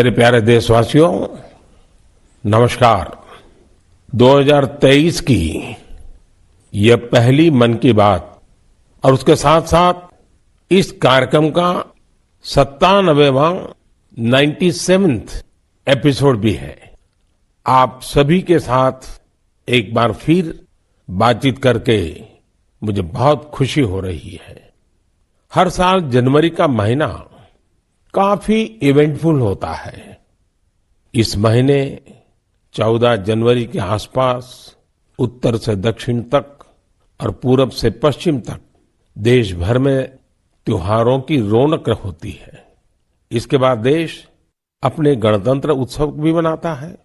मेरे प्यारे देशवासियों, नमस्कार। 2023 की यह पहली मन की बात और उसके साथ साथ इस कार्यक्रम का 97वां 97th एपिसोड भी है। आप सभी के साथ एक बार फिर बातचीत करके मुझे बहुत खुशी हो रही है। हर साल जनवरी का महीना काफी इवेंटफुल होता है। इस महीने 14 जनवरी के आसपास उत्तर से दक्षिण तक और पूरब से पश्चिम तक देश भर में त्योहारों की रौनक होती है। इसके बाद देश अपने गणतंत्र उत्सव भी मनाता है।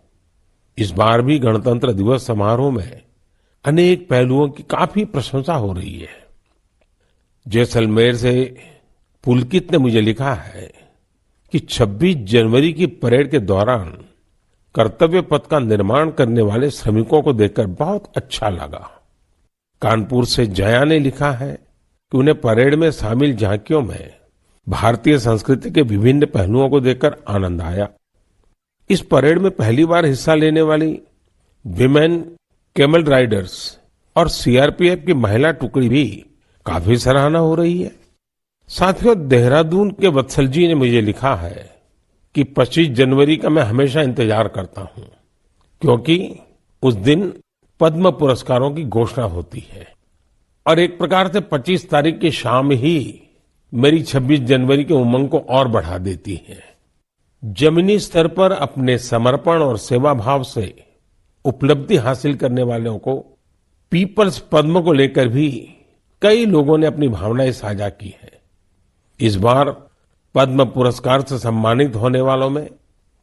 इस बार भी गणतंत्र दिवस समारोह में अनेक पहलुओं की काफी प्रशंसा हो रही है। जैसलमेर से पुलकित ने मुझे लिखा है कि 26 जनवरी की परेड के दौरान कर्तव्य पथ का निर्माण करने वाले श्रमिकों को देखकर बहुत अच्छा लगा। कानपुर से जया ने लिखा है कि उन्हें परेड में शामिल झांकियों में भारतीय संस्कृति के विभिन्न पहलुओं को देखकर आनंद आया। इस परेड में पहली बार हिस्सा लेने वाली विमेन कैमल राइडर्स और सीआरपीएफ की महिला टुकड़ी भी काफी सराहना हो रही है। साथियों, देहरादून के वत्सल जी ने मुझे लिखा है कि 25 जनवरी का मैं हमेशा इंतजार करता हूं, क्योंकि उस दिन पद्म पुरस्कारों की घोषणा होती है और एक प्रकार से 25 तारीख की शाम ही मेरी 26 जनवरी के उमंग को और बढ़ा देती है। जमीनी स्तर पर अपने समर्पण और सेवा भाव से उपलब्धि हासिल करने वालों को पीपल्स पद्म को लेकर भी कई लोगों ने अपनी भावनाएं साझा की है। इस बार पद्म पुरस्कार से सम्मानित होने वालों में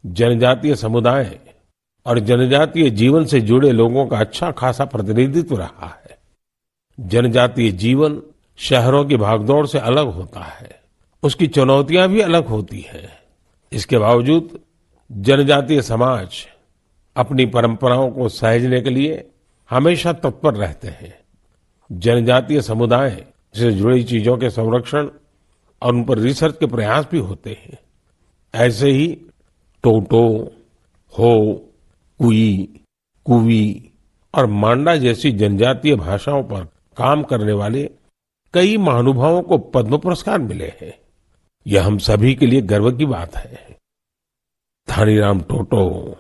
जनजातीय समुदाय और जनजातीय जीवन से जुड़े लोगों का अच्छा खासा प्रतिनिधित्व रहा है। जनजातीय जीवन शहरों की भागदौड़ से अलग होता है, उसकी चुनौतियां भी अलग होती हैं। इसके बावजूद जनजातीय समाज अपनी परंपराओं को सहेजने के लिए हमेशा तत्पर रहते हैं। जनजातीय समुदाय से जुड़ी चीजों के संरक्षण और उन पर रिसर्च के प्रयास भी होते हैं। ऐसे ही टोटो, हो, कुई, कुवी और मांडा जैसी जनजातीय भाषाओं पर काम करने वाले कई महानुभावों को पद्म पुरस्कार मिले हैं। यह हम सभी के लिए गर्व की बात है। धानीराम टोटो,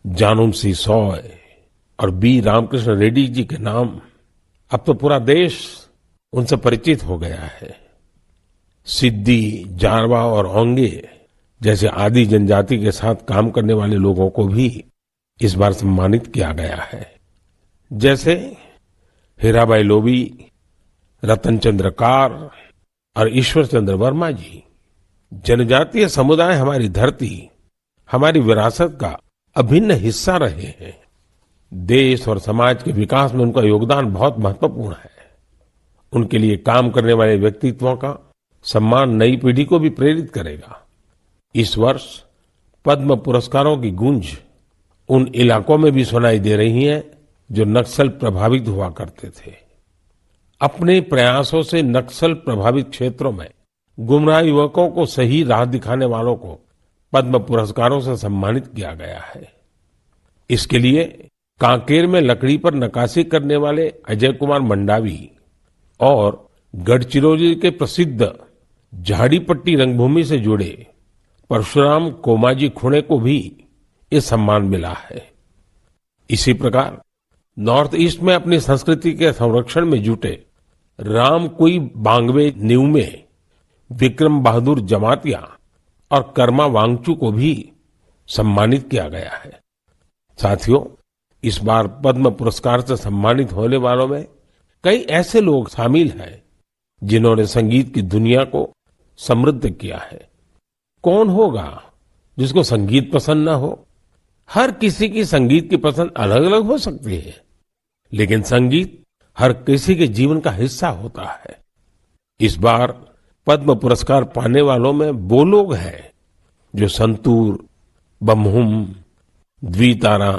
जानूम सी सॉय और बी रामकृष्ण रेड्डी जी के नाम अब तो पूरा देश उनसे परिचित हो गया है। सिद्दी, जारवा और ओंगे जैसे आदि जनजाति के साथ काम करने वाले लोगों को भी इस बार सम्मानित किया गया है। जैसे हीराबाई लोबी, रतन चंद्र कार और ईश्वर चंद्र वर्मा जी। जनजातीय समुदाय हमारी धरती, हमारी विरासत का अभिन्न हिस्सा रहे हैं। देश और समाज के विकास में उनका योगदान बहुत महत्वपूर्ण है। उनके लिए काम करने वाले व्यक्तित्वों का सम्मान नई पीढ़ी को भी प्रेरित करेगा। इस वर्ष पद्म पुरस्कारों की गूंज उन इलाकों में भी सुनाई दे रही है जो नक्सल प्रभावित हुआ करते थे। अपने प्रयासों से नक्सल प्रभावित क्षेत्रों में गुमराह युवकों को सही राह दिखाने वालों को पद्म पुरस्कारों से सम्मानित किया गया है। इसके लिए कांकेर में लकड़ी पर नक्काशी करने वाले अजय कुमार मंडावी और गढ़चिरौली के प्रसिद्ध झाड़ीपट्टी रंगभूमि से जुड़े परशुराम कोमाजी खुणे को भी ये सम्मान मिला है। इसी प्रकार नॉर्थ ईस्ट में अपनी संस्कृति के संरक्षण में जुटे राम कुई बांगवे न्यूमे, विक्रम बहादुर जमातिया और कर्मा वांगचू को भी सम्मानित किया गया है। साथियों, इस बार पद्म पुरस्कार से सम्मानित होने वालों में कई ऐसे लोग शामिल हैं जिन्होंने संगीत की दुनिया को समृद्ध किया है। कौन होगा जिसको संगीत पसंद ना हो? हर किसी की संगीत की पसंद अलग अलग हो सकती है, लेकिन संगीत हर किसी के जीवन का हिस्सा होता है। इस बार पद्म पुरस्कार पाने वालों में वो लोग हैं जो संतूर, बम्हुम, द्वितारा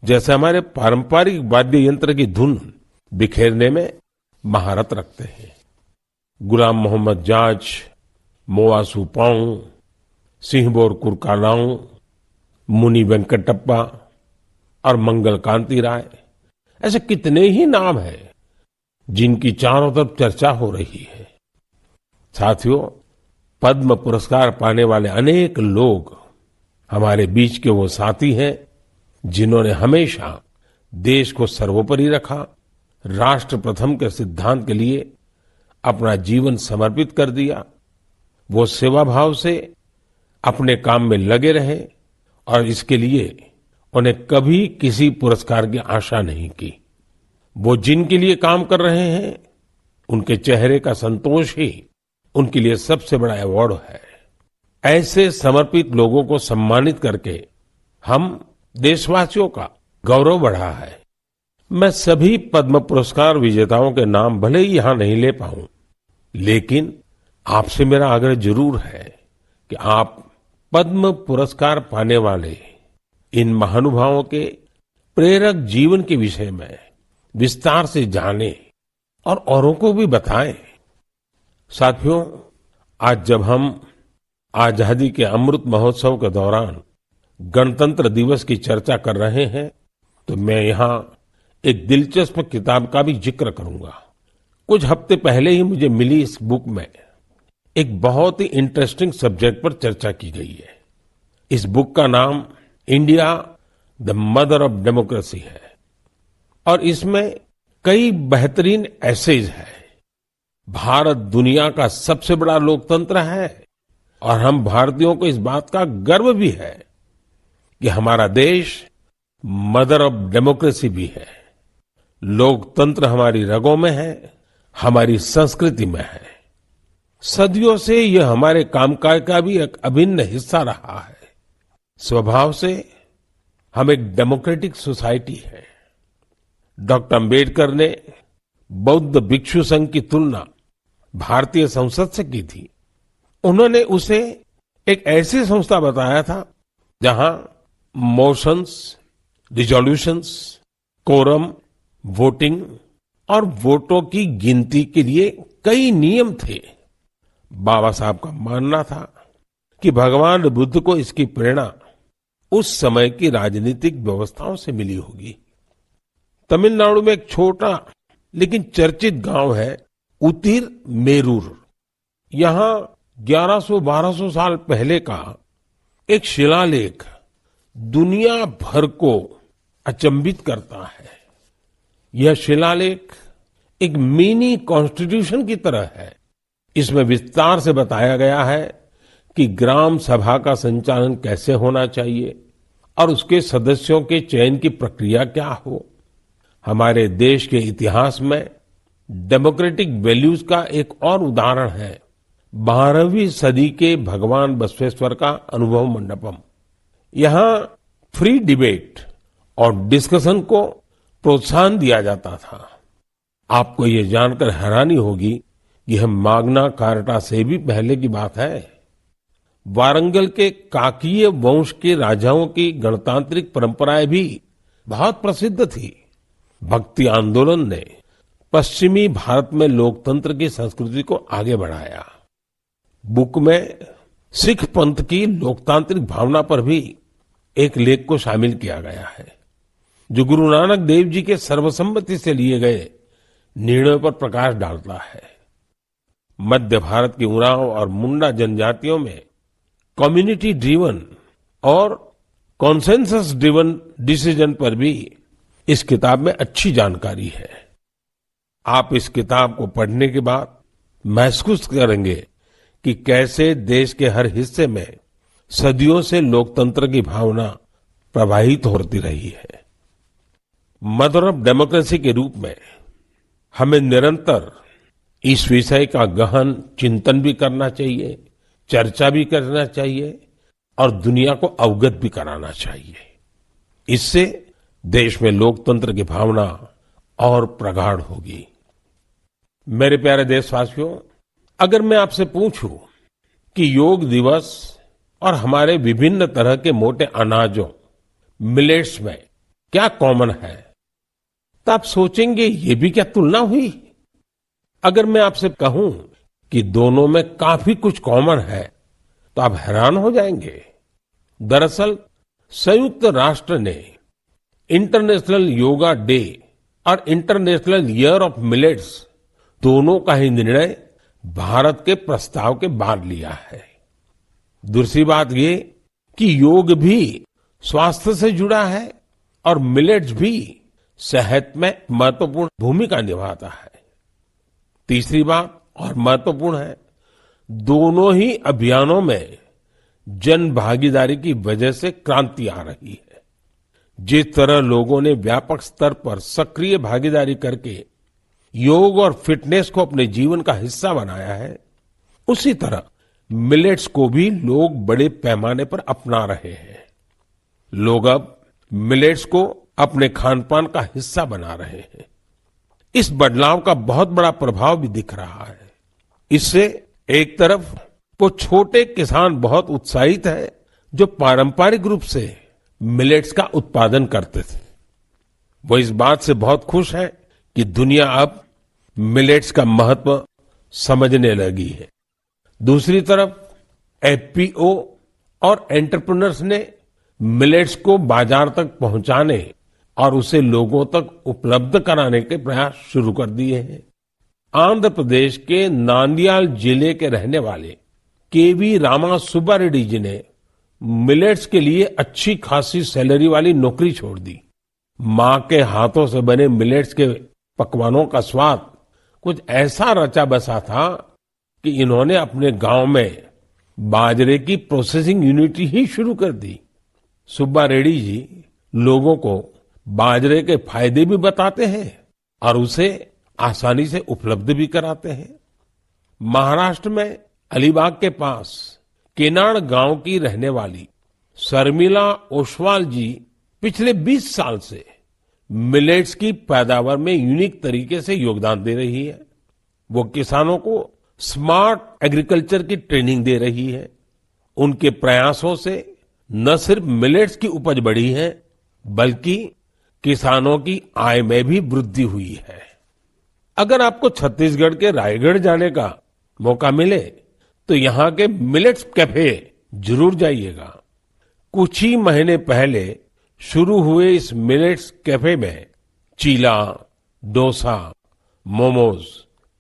जैसे हमारे पारंपरिक वाद्य यंत्र की धुन बिखेरने में महारत रखते हैं। गुलाम मोहम्मद जाज, मोआ सुपाऊ, सिंहबोर कुरकालाऊ, मुनि वेंकटप्पा और मंगल कांति राय, ऐसे कितने ही नाम हैं जिनकी चारों तरफ चर्चा हो रही है। साथियों, पद्म पुरस्कार पाने वाले अनेक लोग हमारे बीच के वो साथी हैं जिन्होंने हमेशा देश को सर्वोपरि रखा, राष्ट्र प्रथम के सिद्धांत के लिए अपना जीवन समर्पित कर दिया। वो सेवा भाव से अपने काम में लगे रहे और इसके लिए उन्हें कभी किसी पुरस्कार की आशा नहीं की। वो जिनके लिए काम कर रहे हैं, उनके चेहरे का संतोष ही उनके लिए सबसे बड़ा अवार्ड है। ऐसे समर्पित लोगों को सम्मानित करके हम देशवासियों का गौरव बढ़ा है। मैं सभी पद्म पुरस्कार विजेताओं के नाम भले ही यहां नहीं ले पाऊं, लेकिन आपसे मेरा आग्रह जरूर है कि आप पद्म पुरस्कार पाने वाले इन महानुभावों के प्रेरक जीवन के विषय में विस्तार से जानें और औरों को भी बताएं। साथियों, आज जब हम आजादी के अमृत महोत्सव के दौरान गणतंत्र दिवस की चर्चा कर रहे हैं, तो मैं यहाँ एक दिलचस्प किताब का भी जिक्र करूंगा। कुछ हफ्ते पहले ही मुझे मिली इस बुक में एक बहुत ही इंटरेस्टिंग सब्जेक्ट पर चर्चा की गई है। इस बुक का नाम India the mother of democracy है और इसमें कई बेहतरीन एसेज है। भारत दुनिया का सबसे बड़ा लोकतंत्र है और हम भारतीयों को इस बात का गर्व भी है कि हमारा देश मदर ऑफ डेमोक्रेसी भी है। लोकतंत्र हमारी रगों में है, हमारी संस्कृति में है। सदियों से यह हमारे कामकाज का भी एक अभिन्न हिस्सा रहा है। स्वभाव से हम एक डेमोक्रेटिक सोसाइटी है। डॉक्टर अंबेडकर ने बौद्ध भिक्षु संघ की तुलना भारतीय संसद से की थी। उन्होंने उसे एक ऐसी संस्था बताया था जहां मोशंस, रिजोल्यूशंस, कोरम, वोटिंग और वोटों की गिनती के लिए कई नियम थे। बाबा साहब का मानना था कि भगवान बुद्ध को इसकी प्रेरणा उस समय की राजनीतिक व्यवस्थाओं से मिली होगी। तमिलनाडु में एक छोटा लेकिन चर्चित गांव है उतिर मेरूर। यहां 1100-1200 साल पहले का एक शिलालेख दुनिया भर को अचंभित करता है। यह शिलालेख एक मिनी कॉन्स्टिट्यूशन की तरह है। इसमें विस्तार से बताया गया है कि ग्राम सभा का संचालन कैसे होना चाहिए और उसके सदस्यों के चयन की प्रक्रिया क्या हो। हमारे देश के इतिहास में डेमोक्रेटिक वैल्यूज का एक और उदाहरण है 12वीं सदी के भगवान बसवेश्वर का अनुभव मंडपम। यहाँ फ्री डिबेट और डिस्कशन को प्रोत्साहन दिया जाता था। आपको ये जानकर हैरानी होगी कि यह माग्ना कार्टा से भी पहले की बात है। वारंगल के काकीय वंश के राजाओं की गणतांत्रिक परंपराएं भी बहुत प्रसिद्ध थी। भक्ति आंदोलन ने पश्चिमी भारत में लोकतंत्र की संस्कृति को आगे बढ़ाया। बुक में सिख पंथ की लोकतांत्रिक भावना पर भी एक लेख को शामिल किया गया है, जो गुरु नानक देव जी के सर्वसम्मति से लिए गए निर्णयों पर प्रकाश डालता है। मध्य भारत की उरांव और मुंडा जनजातियों में कम्युनिटी ड्रिवन और कॉन्सेंसस ड्रिवन डिसीजन पर भी इस किताब में अच्छी जानकारी है। आप इस किताब को पढ़ने के बाद महसूस करेंगे कि कैसे देश के हर हिस्से में सदियों से लोकतंत्र की भावना प्रवाहित होती रही है। मदर ऑफ डेमोक्रेसी के रूप में हमें निरंतर इस विषय का गहन चिंतन भी करना चाहिए, चर्चा भी करना चाहिए और दुनिया को अवगत भी कराना चाहिए। इससे देश में लोकतंत्र की भावना और प्रगाढ़ होगी। मेरे प्यारे देशवासियों, अगर मैं आपसे पूछूं कि योग दिवस और हमारे विभिन्न तरह के मोटे अनाजों मिलेट्स में क्या कॉमन है, तो आप सोचेंगे ये भी क्या तुलना हुई। अगर मैं आपसे कहूं कि दोनों में काफी कुछ कॉमन है तो आप हैरान हो जाएंगे। दरअसल संयुक्त राष्ट्र ने इंटरनेशनल योगा डे और इंटरनेशनल ईयर ऑफ मिलेट्स दोनों का ही निर्णय भारत के प्रस्ताव के बाद लिया है। दूसरी बात ये कि योग भी स्वास्थ्य से जुड़ा है और मिलेट्स भी सेहत में महत्वपूर्ण भूमिका निभाता है। तीसरी बात और महत्वपूर्ण है, दोनों ही अभियानों में जन भागीदारी की वजह से क्रांति आ रही है। जिस तरह लोगों ने व्यापक स्तर पर सक्रिय भागीदारी करके योग और फिटनेस को अपने जीवन का हिस्सा बनाया है, उसी तरह मिलेट्स को भी लोग बड़े पैमाने पर अपना रहे हैं। लोग अब मिलेट्स को अपने खानपान का हिस्सा बना रहे हैं। इस बदलाव का बहुत बड़ा प्रभाव भी दिख रहा है। इससे एक तरफ वो छोटे किसान बहुत उत्साहित हैं जो पारंपरिक रूप से मिलेट्स का उत्पादन करते थे। वो इस बात से बहुत खुश है कि दुनिया अब मिलेट्स का महत्व समझने लगी है। दूसरी तरफ एफपीओ और एंटरप्रेन्योर्स ने मिलेट्स को बाजार तक पहुंचाने और उसे लोगों तक उपलब्ध कराने के प्रयास शुरू कर दिए हैं। आंध्र प्रदेश के नांदयाल जिले के रहने वाले केवी रामा सुब्बा रेड्डी जी ने मिलेट्स के लिए अच्छी खासी सैलरी वाली नौकरी छोड़ दी। मां के हाथों से बने मिलेट्स के पकवानों का स्वाद कुछ ऐसा रचा बसा था कि इन्होंने अपने गांव में बाजरे की प्रोसेसिंग यूनिट ही शुरू कर दी। सुब्बा रेड्डी जी लोगों को बाजरे के फायदे भी बताते हैं और उसे आसानी से उपलब्ध भी कराते हैं। महाराष्ट्र में अलीबाग के पास केनाड गांव की रहने वाली शर्मिला ओसवाल जी पिछले 20 साल से मिलेट्स की पैदावार में यूनिक तरीके से योगदान दे रही है। वो किसानों को स्मार्ट एग्रीकल्चर की ट्रेनिंग दे रही है। उनके प्रयासों से न सिर्फ मिलेट्स की उपज बढ़ी है, बल्कि किसानों की आय में भी वृद्धि हुई है। अगर आपको छत्तीसगढ़ के रायगढ़ जाने का मौका मिले तो यहाँ के मिलेट्स कैफे जरूर जाइएगा। कुछ ही महीने पहले शुरू हुए इस मिलेट्स कैफे में चीला, डोसा, मोमोज,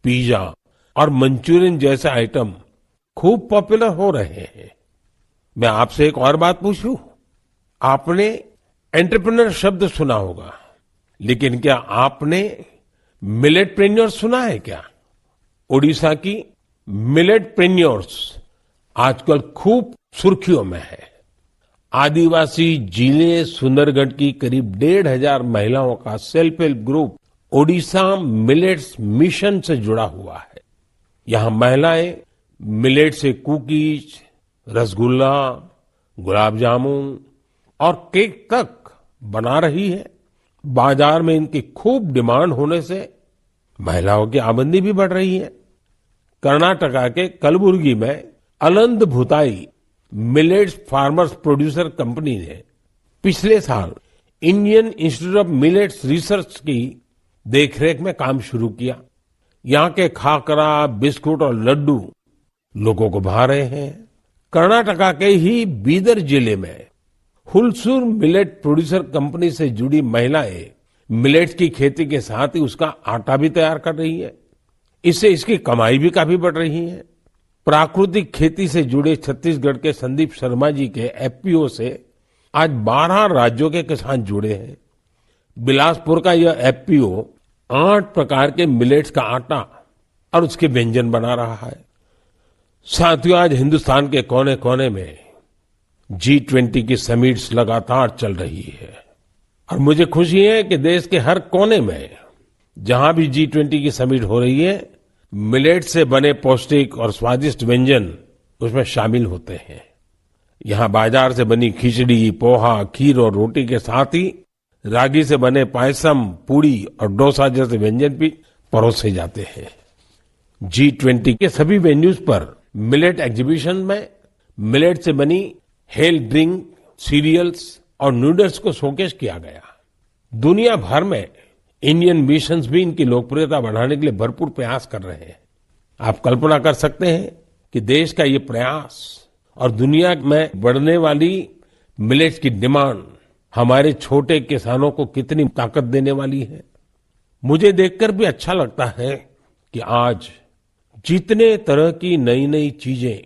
पिज्जा और मंचूरियन जैसे आइटम खूब पॉपुलर हो रहे हैं। मैं आपसे एक और बात पूछूं, आपने एंटरप्रेन्योर शब्द सुना होगा, लेकिन क्या आपने मिलेटप्रेन्योर सुना है क्या? ओडिशा की मिलेटप्रेन्योर्स आजकल खूब सुर्खियों में है। आदिवासी जिले सुंदरगढ़ की करीब 1,500 महिलाओं का self help group Odisha millets mission से जुड़ा हुआ है। यहाँ महिलाएं मिलेट से कुकीज, रसगुल्ला, गुलाब जामुन और केक तक बना रही है। बाजार में इनकी खूब डिमांड होने से महिलाओं की आमदनी भी बढ़ रही है। कर्नाटका के कलबुर्गी में Aland Bhutai millets farmers producer company ने पिछले साल Indian institute of millets research की देखरेख में काम शुरू किया। यहाँ के खाकरा, बिस्कुट और लड्डू लोगों को भा रहे हैं। कर्नाटका के ही बीदर जिले में हुलसूर मिलेट प्रोड्यूसर कंपनी से जुड़ी महिलाएं मिलेट्स की खेती के साथ ही उसका आटा भी तैयार कर रही है। इससे इसकी कमाई भी काफी बढ़ रही है। प्राकृतिक खेती से जुड़े छत्तीसगढ़ के संदीप शर्मा जी के एफपीओ से आज 12 राज्यों के किसान जुड़े हैं। बिलासपुर का यह एफपीओ 8 प्रकार के मिलेट्स का आटा और उसके व्यंजन बना रहा है। साथियों, आज हिंदुस्तान के कोने कोने में G20 की समिट्स लगातार चल रही है और मुझे खुशी है कि देश के हर कोने में जहां भी G20 की समिट हो रही है, मिलेट से बने पौष्टिक और स्वादिष्ट व्यंजन उसमें शामिल होते हैं। यहाँ बाजार से बनी खिचड़ी, पोहा, खीर और रोटी के साथ ही रागी से बने पायसम, पूड़ी और डोसा जैसे व्यंजन भी परोसे जाते हैं। G20 के सभी वेन्यूज पर मिलेट एग्जीबिशन में मिलेट से बनी हेल्थ ड्रिंक, सीरियल्स और नूडल्स को शोकेस किया गया। दुनिया भर में इंडियन मिशंस भी इनकी लोकप्रियता बढ़ाने के लिए भरपूर प्रयास कर रहे हैं। आप कल्पना कर सकते हैं कि देश का ये प्रयास और दुनिया में बढ़ने वाली मिलेट्स की डिमांड हमारे छोटे किसानों को कितनी ताकत देने वाली है। मुझे देखकर भी अच्छा लगता है कि आज जितने तरह की नई नई चीजें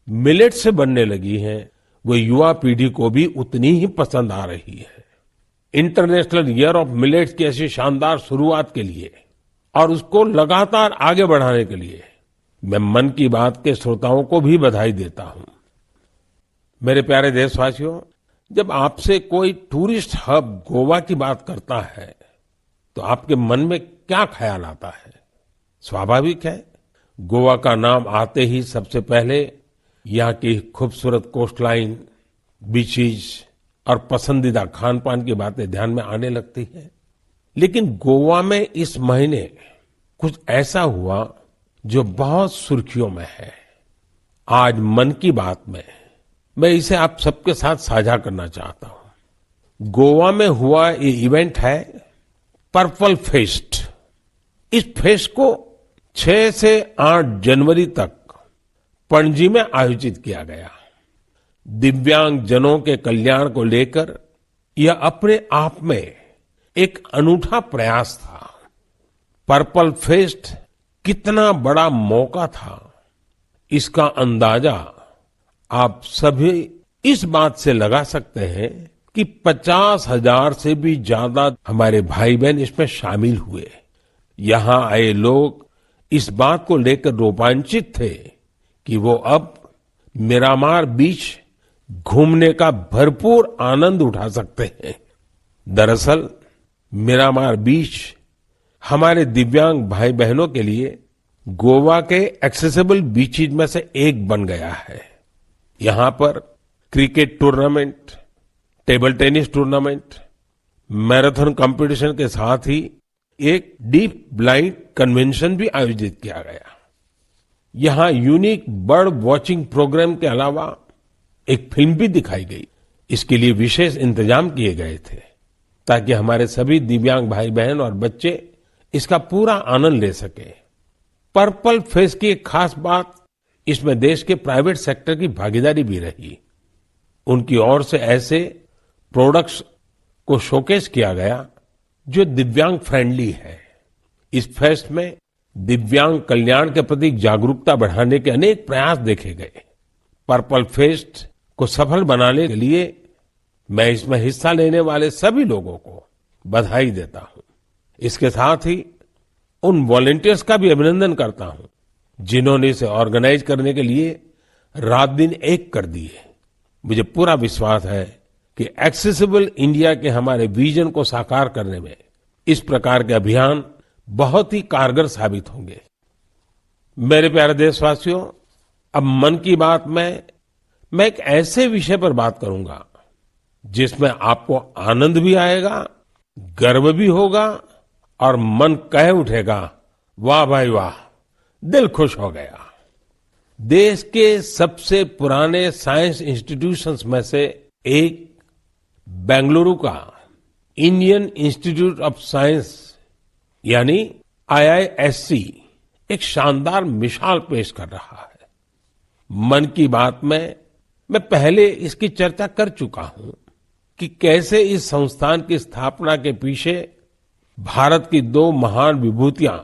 मिलेट से बनने लगी हैं, वो युवा पीढ़ी को भी उतनी ही पसंद आ रही है। इंटरनेशनल ईयर ऑफ मिलेट्स की ऐसी शानदार शुरुआत के लिए और उसको लगातार आगे बढ़ाने के लिए मैं मन की बात के श्रोताओं को भी बधाई देता हूं। मेरे प्यारे देशवासियों, जब आपसे कोई टूरिस्ट हब गोवा की बात करता है तो आपके मन में क्या ख्याल आता है? स्वाभाविक है, गोवा का नाम आते ही सबसे पहले यहाँ की खूबसूरत कोस्टलाइन, बीचेस और पसंदीदा खान पान की बातें ध्यान में आने लगती हैं। लेकिन गोवा में इस महीने कुछ ऐसा हुआ जो बहुत सुर्खियों में है। आज मन की बात में मैं इसे आप सबके साथ साझा करना चाहता हूं। गोवा में हुआ ये इवेंट है पर्पल फेस्ट। इस फेस्ट को 6 से 8 जनवरी तक पणजी में आयोजित किया गया। दिव्यांग जनों के कल्याण को लेकर यह अपने आप में एक अनूठा प्रयास था। पर्पल फेस्ट कितना बड़ा मौका था, इसका अंदाजा आप सभी इस बात से लगा सकते हैं कि 50,000 से भी ज्यादा हमारे भाई बहन इसमें शामिल हुए। यहां आए लोग इस बात को लेकर रोमांचित थे कि वो अब मिरामार बीच घूमने का भरपूर आनंद उठा सकते हैं। दरअसल मिरामार बीच हमारे दिव्यांग भाई बहनों के लिए गोवा के एक्सेसिबल बीचेज में से एक बन गया है। यहां पर cricket tournament, table tennis tournament, marathon competition के साथ ही एक डीप ब्लाइंड कन्वेंशन भी आयोजित किया गया। यहां यूनिक बर्ड वॉचिंग प्रोग्राम के अलावा एक फिल्म भी दिखाई गई। इसके लिए विशेष इंतजाम किए गए थे ताकि हमारे सभी दिव्यांग भाई बहन और बच्चे इसका पूरा आनंद ले सके। पर्पल फेस्ट की एक खास बात, इसमें देश के प्राइवेट सेक्टर की भागीदारी भी रही। उनकी ओर से ऐसे प्रोडक्ट्स को शोकेस किया गया जो दिव्यांग फ्रेंडली है। इस फेस्ट में दिव्यांग कल्याण के प्रति जागरूकता बढ़ाने के अनेक प्रयास देखे गए। पर्पल फेस्ट को सफल बनाने के लिए मैं इसमें हिस्सा लेने वाले सभी लोगों को बधाई देता हूं। इसके साथ ही उन वॉलंटियर्स का भी अभिनंदन करता हूं जिन्होंने इसे ऑर्गेनाइज करने के लिए रात दिन एक कर दिए। मुझे पूरा विश्वास है कि एक्सेसिबल इंडिया के हमारे विजन को साकार करने में इस प्रकार के अभियान बहुत ही कारगर साबित होंगे। मेरे प्यारे देशवासियों, अब मन की बात में मैं एक ऐसे विषय पर बात करूंगा जिसमें आपको आनंद भी आएगा, गर्व भी होगा और मन कह उठेगा, वाह भाई वाह, दिल खुश हो गया। देश के सबसे पुराने साइंस इंस्टीट्यूशंस में से एक बेंगलुरु का इंडियन इंस्टीट्यूट ऑफ साइंस यानी IISc एक शानदार मिसाल पेश कर रहा है। मन की बात में मैं पहले इसकी चर्चा कर चुका हूं कि कैसे इस संस्थान की स्थापना के पीछे भारत की 2 महान विभूतियां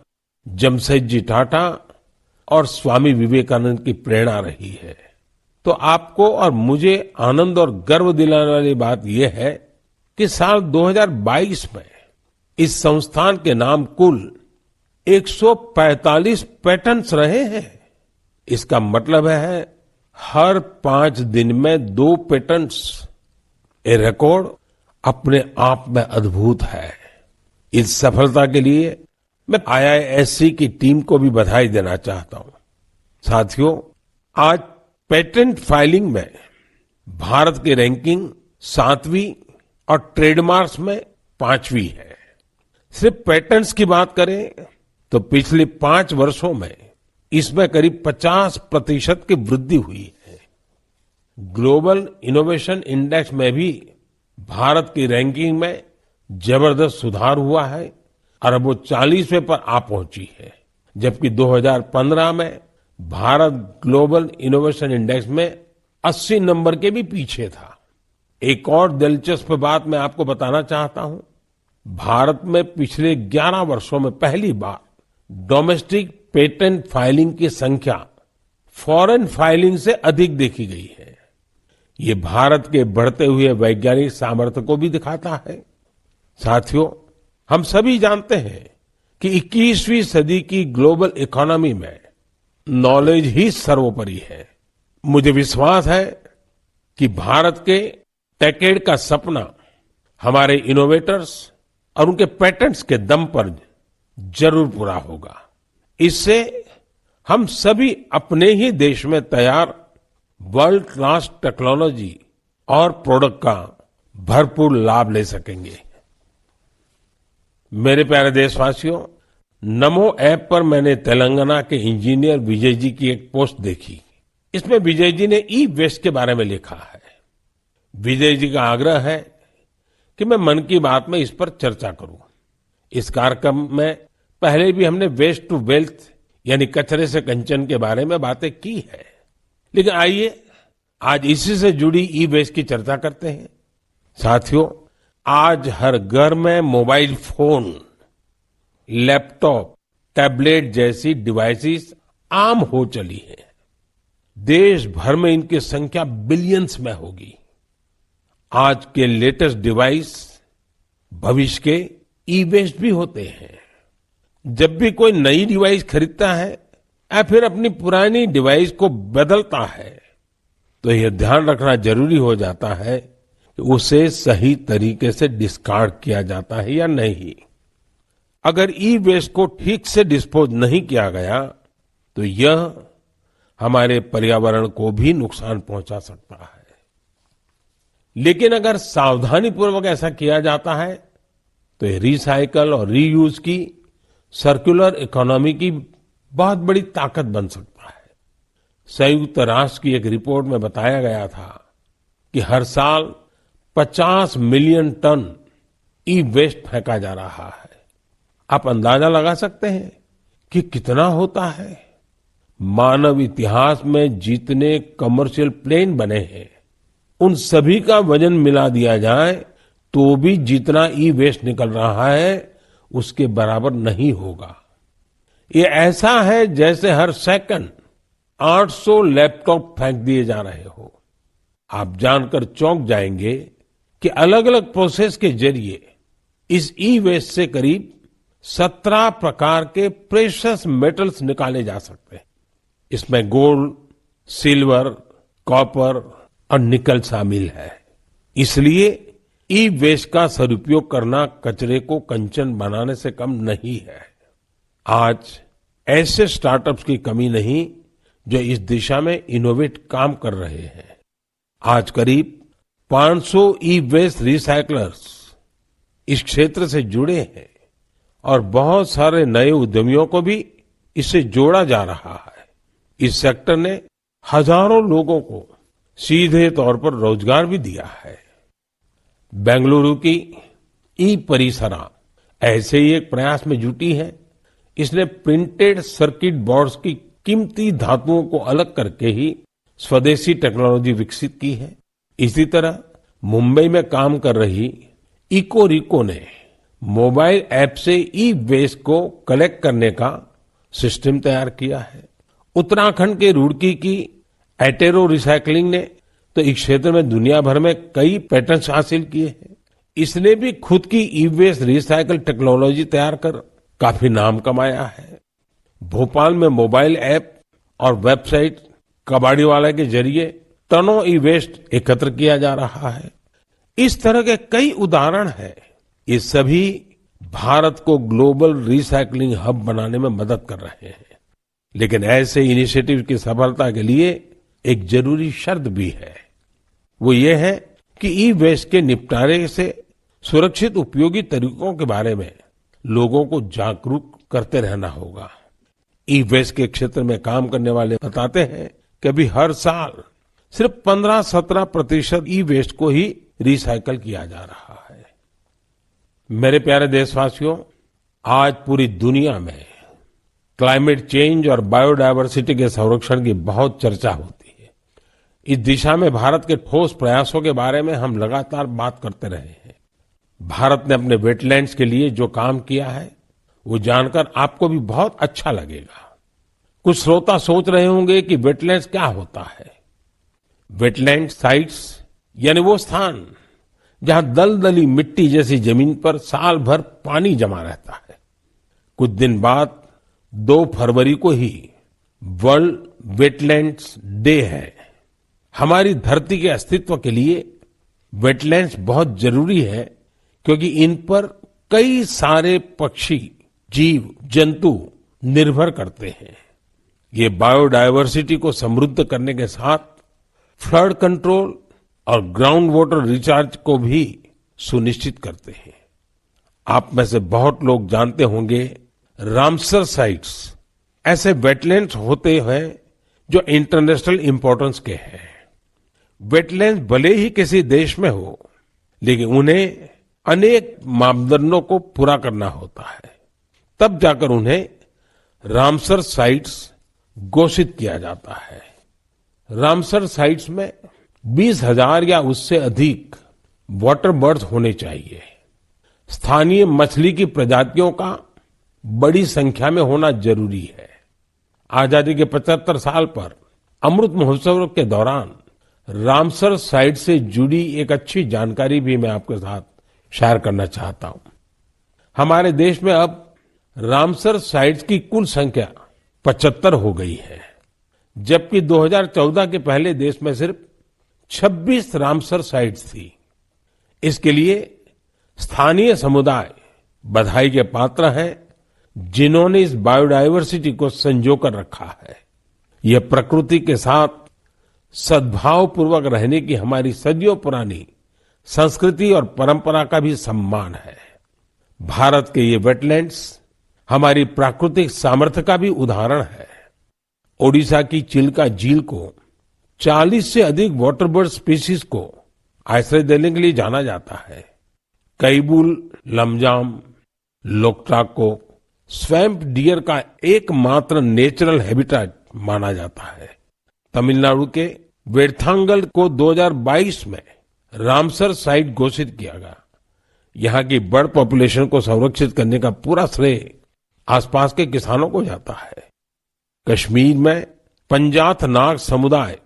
जमशेदजी टाटा और स्वामी विवेकानंद की प्रेरणा रही है। तो आपको और मुझे आनंद और गर्व दिलाने वाली बात यह है कि साल 2022 में इस संस्थान के नाम कुल 145 पेटेंट्स रहे हैं। इसका मतलब है हर 5 दिन में 2 पेटेंट्स। ये रिकॉर्ड अपने आप में अद्भुत है। इस सफलता के लिए मैं IISc की टीम को भी बधाई देना चाहता हूं। साथियों, आज पेटेंट फाइलिंग में भारत की रैंकिंग 7वीं और ट्रेडमार्क्स में 5वीं है। सिर्फ पेटेंट्स की बात करें तो पिछले 5 वर्षों में इसमें करीब 50% की वृद्धि हुई है। ग्लोबल इनोवेशन इंडेक्स में भी भारत की रैंकिंग में जबरदस्त सुधार हुआ है और अब वो 40वें पर आ पहुंची है, जबकि 2015 में भारत ग्लोबल इनोवेशन इंडेक्स में 80 नंबर के भी पीछे था। एक और दिलचस्प बात मैं आपको बताना चाहता हूं। भारत में पिछले 11 वर्षों में पहली बार डोमेस्टिक पेटेंट फाइलिंग की संख्या फॉरेन फाइलिंग से अधिक देखी गई है। ये भारत के बढ़ते हुए वैज्ञानिक सामर्थ्य को भी दिखाता है। साथियों, हम सभी जानते हैं कि 21वीं सदी की ग्लोबल इकोनॉमी में नॉलेज ही सर्वोपरि है। मुझे विश्वास है कि भारत के टेकेड का सपना हमारे इनोवेटर्स और उनके पेटेंट्स के दम पर जरूर पूरा होगा। इससे हम सभी अपने ही देश में तैयार वर्ल्ड क्लास टेक्नोलॉजी और प्रोडक्ट का भरपूर लाभ ले सकेंगे। मेरे प्यारे देशवासियों, नमो ऐप पर मैंने तेलंगाना के इंजीनियर विजय जी की एक पोस्ट देखी। इसमें विजय जी ने ई वेस्ट के बारे में लिखा है। विजय जी का आग्रह है कि मैं मन की बात में इस पर चर्चा करूं। इस कार्यक्रम में पहले भी हमने वेस्ट टू वेल्थ यानी कचरे से कंचन के बारे में बातें की है, लेकिन आइए आज इसी से जुड़ी ई वेस्ट की चर्चा करते हैं। साथियों, आज हर घर में मोबाइल फोन, लैपटॉप, टैबलेट जैसी डिवाइसेस आम हो चली है। देश भर में इनकी संख्या बिलियंस में होगी। आज के लेटेस्ट डिवाइस भविष्य के ई वेस्ट भी होते हैं। जब भी कोई नई डिवाइस खरीदता है या फिर अपनी पुरानी डिवाइस को बदलता है तो यह ध्यान रखना जरूरी हो जाता है कि उसे सही तरीके से डिस्कार्ड किया जाता है या नहीं। अगर ई वेस्ट को ठीक से डिस्पोज नहीं किया गया तो यह हमारे पर्यावरण को भी नुकसान पहुंचा सकता है। लेकिन अगर सावधानी पूर्वक ऐसा किया जाता है तो ये रिसाइकल और रीयूज की सर्कुलर इकोनॉमी की बहुत बड़ी ताकत बन सकता है। संयुक्त राष्ट्र की एक रिपोर्ट में बताया गया था कि हर साल 50 मिलियन टन ई वेस्ट फेंका जा रहा है। आप अंदाजा लगा सकते हैं कि कितना होता है। मानव इतिहास में जितने कमर्शियल प्लेन बने हैं उन सभी का वजन मिला दिया जाए तो भी जितना ई वेस्ट निकल रहा है उसके बराबर नहीं होगा। ये ऐसा है जैसे हर सेकंड 800 लैपटॉप फेंक दिए जा रहे हो। आप जानकर चौंक जाएंगे कि अलग अलग प्रोसेस के जरिए इस ई वेस्ट से करीब 17 प्रकार के प्रेशियस मेटल्स निकाले जा सकते हैं। इसमें गोल्ड, सिल्वर, कॉपर और निकल शामिल है। इसलिए ई वेस्ट का सदुपयोग करना कचरे को कंचन बनाने से कम नहीं है। आज ऐसे स्टार्टअप्स की कमी नहीं जो इस दिशा में इनोवेट काम कर रहे हैं। आज करीब 500 ई वेस्ट रिसाइकलर्स इस क्षेत्र से जुड़े हैं और बहुत सारे नए उद्यमियों को भी इससे जोड़ा जा रहा है। इस सेक्टर ने हजारों लोगों को सीधे तौर पर रोजगार भी दिया है। बेंगलुरु की ई परिसरा ऐसे ही एक प्रयास में जुटी है। इसने प्रिंटेड सर्किट बोर्ड्स की कीमती धातुओं को अलग करके ही स्वदेशी टेक्नोलॉजी विकसित की है। इसी तरह मुंबई में काम कर रही इकोरिको ने मोबाइल ऐप से ई वेस्ट को कलेक्ट करने का सिस्टम तैयार किया है। उत्तराखंड के रुड़की की एटेरो रिसाइकलिंग ने तो इस क्षेत्र में दुनिया भर में कई पेटेंट्स हासिल किए हैं। इसने भी खुद की ई वेस्ट रिसाइकल टेक्नोलॉजी तैयार कर काफी नाम कमाया है। भोपाल में मोबाइल ऐप और वेबसाइट कबाड़ीवाला के जरिए टनों ई वेस्ट एकत्र किया जा रहा है। इस तरह के कई उदाहरण हैं। ये सभी भारत को ग्लोबल रिसाइकलिंग हब बनाने में मदद कर रहे हैं। लेकिन ऐसे इनिशिएटिव की सफलता के लिए एक जरूरी शर्त भी है। वो ये है कि ई वेस्ट के निपटारे से सुरक्षित उपयोगी तरीकों के बारे में लोगों को जागरूक करते रहना होगा। ई वेस्ट के क्षेत्र में काम करने वाले बताते हैं कि अभी हर साल सिर्फ 15-17% ई वेस्ट को ही रिसाइकल किया जा रहा है। मेरे प्यारे देशवासियों, आज पूरी दुनिया में क्लाइमेट चेंज और बायोडायवर्सिटी के संरक्षण की बहुत चर्चा होती है। इस दिशा में भारत के ठोस प्रयासों के बारे में हम लगातार बात करते रहे हैं। भारत ने अपने वेटलैंड्स के लिए जो काम किया है, वो जानकर आपको भी बहुत अच्छा लगेगा। कुछ श्रोता सोच रहे होंगे कि वेटलैंड्स क्या होता है। वेटलैंड साइट्स यानी वो स्थान जहां दलदली मिट्टी जैसी जमीन पर साल भर पानी जमा रहता है। कुछ दिन बाद 2 फरवरी को ही वर्ल्ड वेटलैंड्स डे है। हमारी धरती के अस्तित्व के लिए वेटलैंड्स बहुत जरूरी है, क्योंकि इन पर कई सारे पक्षी, जीव, जंतु निर्भर करते हैं। ये बायोडायवर्सिटी को समृद्ध करने के साथ फ्लड कंट्रोल और ग्राउंड वाटर रिचार्ज को भी सुनिश्चित करते हैं। आप में से बहुत लोग जानते होंगे, रामसर साइट्स ऐसे वेटलैंड्स होते हैं जो इंटरनेशनल इंपॉर्टेंस के हैं। वेटलैंड्स भले ही किसी देश में हो, लेकिन उन्हें अनेक मापदंडों को पूरा करना होता है, तब जाकर उन्हें रामसर साइट्स घोषित किया जाता है। रामसर साइट्स में 20,000 या उससे अधिक वाटर बर्ड्स होने चाहिए। स्थानीय मछली की प्रजातियों का बड़ी संख्या में होना जरूरी है। आजादी के 75 साल पर अमृत महोत्सव के दौरान रामसर साइट से जुड़ी एक अच्छी जानकारी भी मैं आपके साथ शेयर करना चाहता हूं। हमारे देश में अब रामसर साइट्स की कुल संख्या 75 हो गई है, जबकि 2014 के पहले देश में सिर्फ 26 रामसर साइट्स थी। इसके लिए स्थानीय समुदाय बधाई के पात्र हैं, जिन्होंने इस बायोडायवर्सिटी को संजो कर रखा है। यह प्रकृति के साथ सद्भाव पूर्वक रहने की हमारी सदियों पुरानी संस्कृति और परंपरा का भी सम्मान है। भारत के ये वेटलैंड्स हमारी प्राकृतिक सामर्थ्य का भी उदाहरण है। ओडिशा की चिल्का झील को 40 से अधिक वाटर बर्ड स्पीशीज को आश्रय देने के लिए जाना जाता है। कैबुल लमजाम लोकटाक को स्वैम्प डियर का एकमात्र नेचुरल हैबिटेट माना जाता है। तमिलनाडु के वेर्थांगल को 2022 में रामसर साइट घोषित किया गया। यहाँ की बर्ड पॉपुलेशन को संरक्षित करने का पूरा श्रेय आसपास के किसानों को जाता है। कश्मीर में पंजाथ नाग समुदाय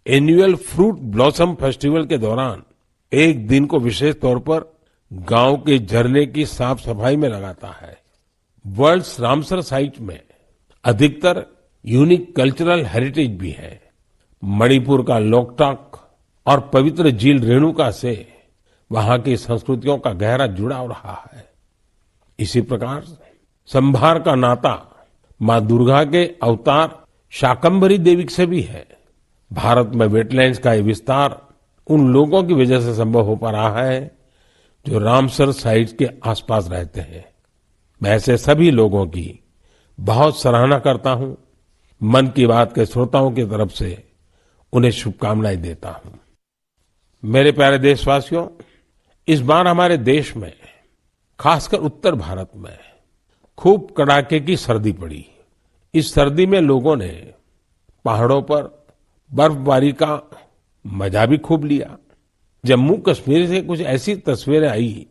एनुअल फ्रूट ब्लॉसम फेस्टिवल के दौरान एक दिन को विशेष तौर पर गांव के झरने की साफ सफाई में लगाता है। वर्ल्ड्स रामसर साइट में अधिकतर यूनिक कल्चरल हेरिटेज भी है। मणिपुर का लोकटाक और पवित्र झील रेणुका से वहां की संस्कृतियों का गहरा जुड़ाव रहा है। इसी प्रकार संभार का नाता मां दुर्गा के अवतार शाकंभरी देवी से भी है। भारत में वेटलैंड्स का ये विस्तार उन लोगों की वजह से संभव हो पा रहा है जो रामसर साइट्स के आसपास रहते हैं। मैं ऐसे सभी लोगों की बहुत सराहना करता हूं। मन की बात के श्रोताओं की तरफ से उन्हें शुभकामनाएं देता हूं। मेरे प्यारे देशवासियों, इस बार हमारे देश में, खासकर उत्तर भारत में खूब कड़ाके की सर्दी पड़ी। इस सर्दी में लोगों ने पहाड़ों पर बर्फबारी का मजा भी खूब लिया। जम्मू कश्मीर से कुछ ऐसी तस्वीरें आई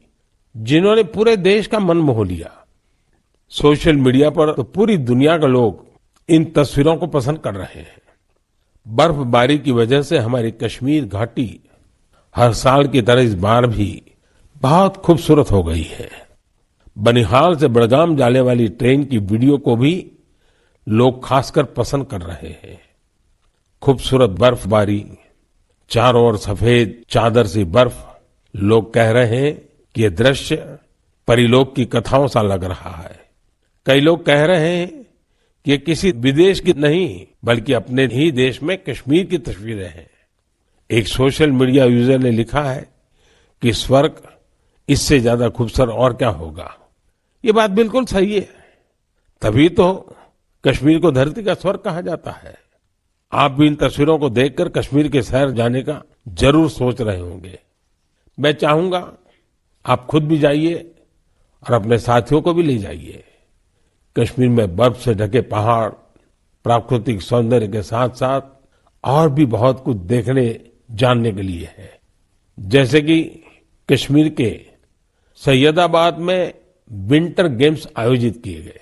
जिन्होंने पूरे देश का मन मोह लिया। सोशल मीडिया पर तो पूरी दुनिया के लोग इन तस्वीरों को पसंद कर रहे हैं। बर्फबारी की वजह से हमारी कश्मीर घाटी हर साल की तरह इस बार भी बहुत खूबसूरत हो गई है। बनिहाल से बड़गाम जाने वाली ट्रेन की वीडियो को भी लोग खासकर पसंद कर रहे हैं। खूबसूरत बर्फबारी, चारों ओर सफेद चादर सी बर्फ। लोग कह रहे हैं कि यह दृश्य परिलोक की कथाओं सा लग रहा है। कई लोग कह रहे हैं कि ये किसी विदेश की नहीं, बल्कि अपने ही देश में कश्मीर की तस्वीरें हैं। एक सोशल मीडिया यूजर ने लिखा है कि स्वर्ग इससे ज्यादा खूबसूरत और क्या होगा। ये बात बिल्कुल सही है। तभी तो कश्मीर को धरती का स्वर्ग कहा जाता है। आप भी इन तस्वीरों को देखकर कश्मीर के शहर जाने का जरूर सोच रहे होंगे। मैं चाहूंगा आप खुद भी जाइए और अपने साथियों को भी ले जाइए। कश्मीर में बर्फ से ढके पहाड़, प्राकृतिक सौंदर्य के साथ साथ और भी बहुत कुछ देखने जानने के लिए है। जैसे कि कश्मीर के सैयदाबाद में विंटर गेम्स आयोजित किए गए।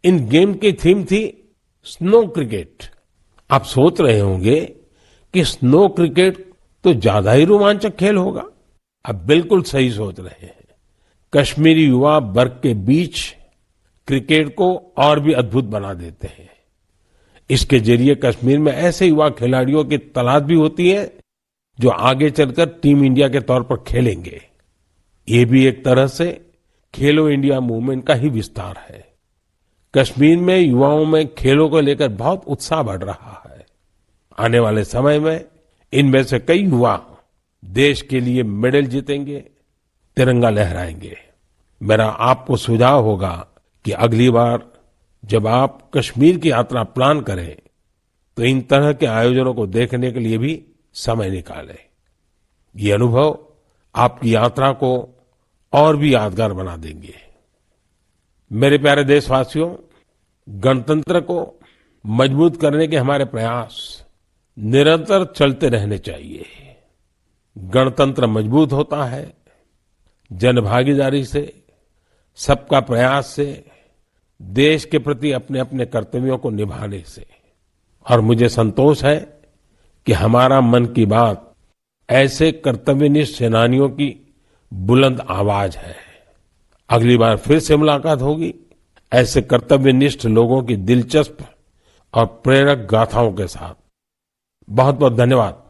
इन गेम की थीम थी स्नो क्रिकेट। आप सोच रहे होंगे कि स्नो क्रिकेट तो ज्यादा ही रोमांचक खेल होगा। आप बिल्कुल सही सोच रहे हैं। कश्मीरी युवा बर्फ के बीच क्रिकेट को और भी अद्भुत बना देते हैं। इसके जरिए कश्मीर में ऐसे युवा खिलाड़ियों की तलाश भी होती है जो आगे चलकर टीम इंडिया के तौर पर खेलेंगे। ये भी एक तरह से खेलो इंडिया मूवमेंट का ही विस्तार है। कश्मीर में युवाओं में खेलों को लेकर बहुत उत्साह बढ़ रहा है। आने वाले समय में इनमें से कई युवा देश के लिए मेडल जीतेंगे, तिरंगा लहराएंगे। मेरा आपको सुझाव होगा कि अगली बार जब आप कश्मीर की यात्रा प्लान करें तो इन तरह के आयोजनों को देखने के लिए भी समय निकालें। ये अनुभव आपकी यात्रा को और भी यादगार बना देंगे। मेरे प्यारे देशवासियों, गणतंत्र को मजबूत करने के हमारे प्रयास निरंतर चलते रहने चाहिए। गणतंत्र मजबूत होता है जनभागीदारी से, सबका प्रयास से, देश के प्रति अपने अपने कर्तव्यों को निभाने से। और मुझे संतोष है कि हमारा मन की बात ऐसे कर्तव्यनिष्ठ सेनानियों की बुलंद आवाज है। अगली बार फिर से मुलाकात होगी ऐसे कर्तव्यनिष्ठ लोगों की दिलचस्प और प्रेरक गाथाओं के साथ। बहुत बहुत धन्यवाद।